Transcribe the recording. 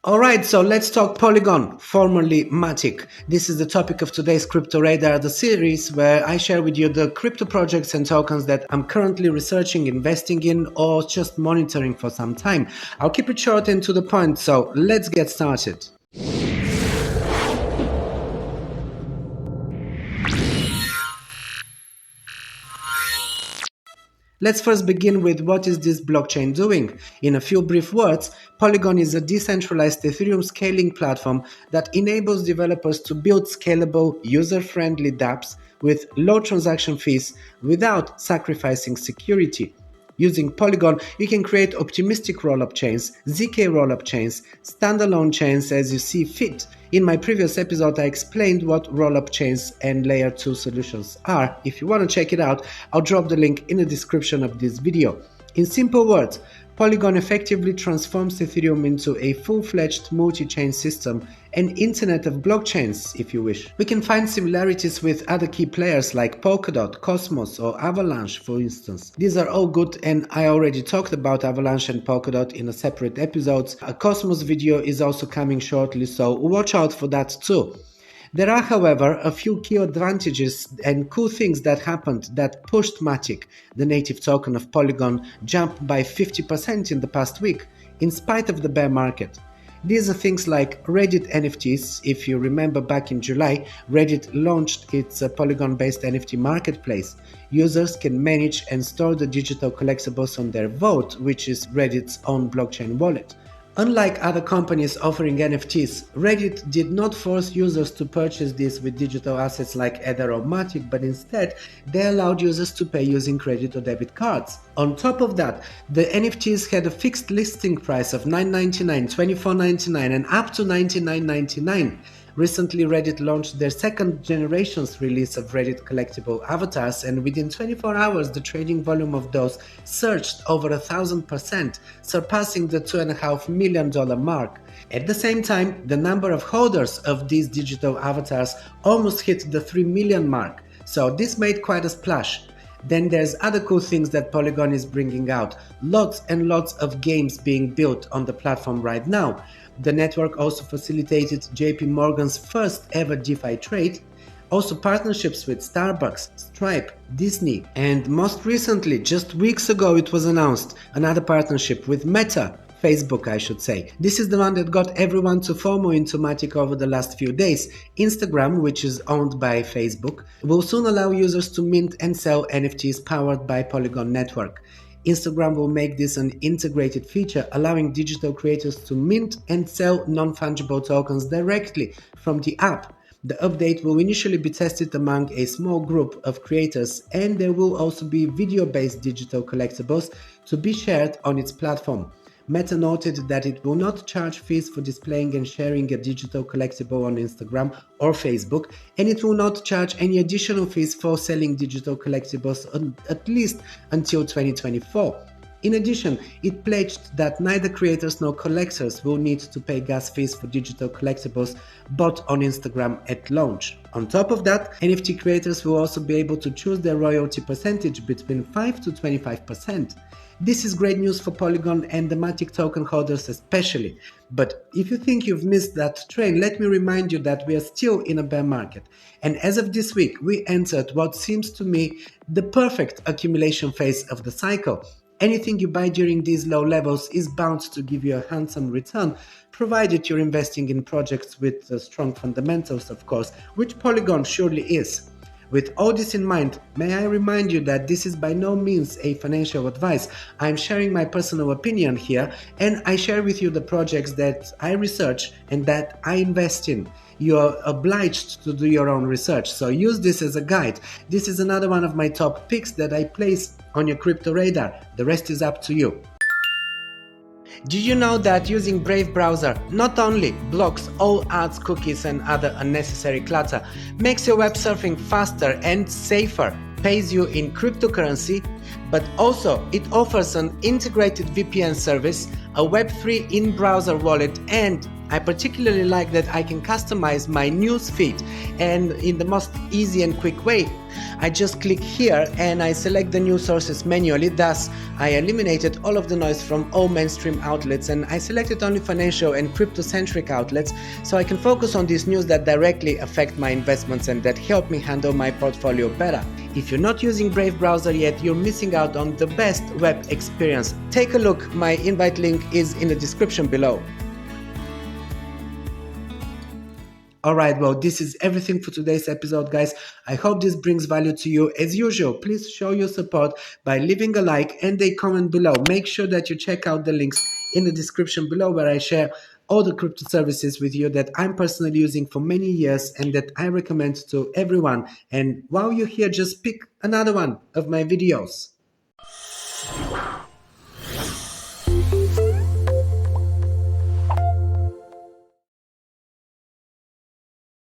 Alright, so let's talk Polygon, formerly MATIC. This is the topic of today's Crypto Radar, the series where I share with you the crypto projects and tokens that I'm currently researching, investing in, or just monitoring for some time. I'll keep it short and to the point, so let's get started. Let's first begin with what is this blockchain doing. In a few brief words, Polygon is a decentralized Ethereum scaling platform that enables developers to build scalable, user-friendly dApps with low transaction fees without sacrificing security. Using Polygon, you can create optimistic rollup chains, ZK rollup chains, standalone chains as you see fit. In my previous episode, I explained what rollup chains and layer 2 solutions are. If you want to check it out, I'll drop the link in the description of this video. In simple words, Polygon effectively transforms Ethereum into a full-fledged multi-chain system, an internet of blockchains, if you wish. We can find similarities with other key players like Polkadot, Cosmos or Avalanche, for instance. These are all good, and I already talked about Avalanche and Polkadot in a separate episode. A Cosmos video is also coming shortly, so watch out for that too. There are, however, a few key advantages and cool things that happened that pushed MATIC, the native token of Polygon, jump by 50% in the past week, in spite of the bear market. These are things like Reddit NFTs. If you remember back in July, Reddit launched its Polygon-based NFT marketplace. Users can manage and store the digital collectibles on their Vault, which is Reddit's own blockchain wallet. Unlike other companies offering NFTs, Reddit did not force users to purchase these with digital assets like Ether or MATIC, but instead they allowed users to pay using credit or debit cards. On top of that, the NFTs had a fixed listing price of $9.99, $24.99 and up to $99.99. Recently, Reddit launched their second generation's release of Reddit collectible avatars, and within 24 hours the trading volume of those surged over 1,000%, surpassing the $2.5 million mark. At the same time, the number of holders of these digital avatars almost hit the 3 million mark, so this made quite a splash. Then there's other cool things that Polygon is bringing out. Lots and lots of games being built on the platform right now. The network also facilitated JP Morgan's first ever DeFi trade, also partnerships with Starbucks, Stripe, Disney, and most recently, just weeks ago it was announced, another partnership with Meta, Facebook I should say. This is the one that got everyone to FOMO into MATIC over the last few days. Instagram, which is owned by Facebook, will soon allow users to mint and sell NFTs powered by Polygon network. Instagram will make this an integrated feature, allowing digital creators to mint and sell non-fungible tokens directly from the app. The update will initially be tested among a small group of creators, and there will also be video-based digital collectibles to be shared on its platform. Meta noted that it will not charge fees for displaying and sharing a digital collectible on Instagram or Facebook, and it will not charge any additional fees for selling digital collectibles at least until 2024. In addition, it pledged that neither creators nor collectors will need to pay gas fees for digital collectibles bought on Instagram at launch. On top of that, NFT creators will also be able to choose their royalty percentage between 5 to 25%. This is great news for Polygon and the MATIC token holders especially. But if you think you've missed that train, let me remind you that we are still in a bear market. And as of this week, we entered what seems to me the perfect accumulation phase of the cycle. Anything you buy during these low levels is bound to give you a handsome return, provided you're investing in projects with strong fundamentals, of course, which Polygon surely is. With all this in mind, may I remind you that this is by no means a financial advice. I'm sharing my personal opinion here, and I share with you the projects that I research and that I invest in. You are obliged to do your own research, so use this as a guide. This is another one of my top picks that I place on your crypto radar. The rest is up to you. Did you know that using Brave browser not only blocks all ads, cookies and other unnecessary clutter, makes your web surfing faster and safer, pays you in cryptocurrency, but also it offers an integrated VPN service, a Web3 in-browser wallet and I particularly like that I can customize my news feed, and in the most easy and quick way, I just click here and I select the news sources manually. Thus, I eliminated all of the noise from all mainstream outlets, and I selected only financial and crypto-centric outlets, so I can focus on these news that directly affect my investments and that help me handle my portfolio better. If you're not using Brave browser yet, you're missing out on the best web experience. Take a look, my invite link is in the description below. Alright, well, this is everything for today's episode, guys. I hope this brings value to you. As usual, please show your support by leaving a like and a comment below. Make sure that you check out the links in the description below, where I share all the crypto services with you that I'm personally using for many years and that I recommend to everyone. And while you're here, just pick another one of my videos.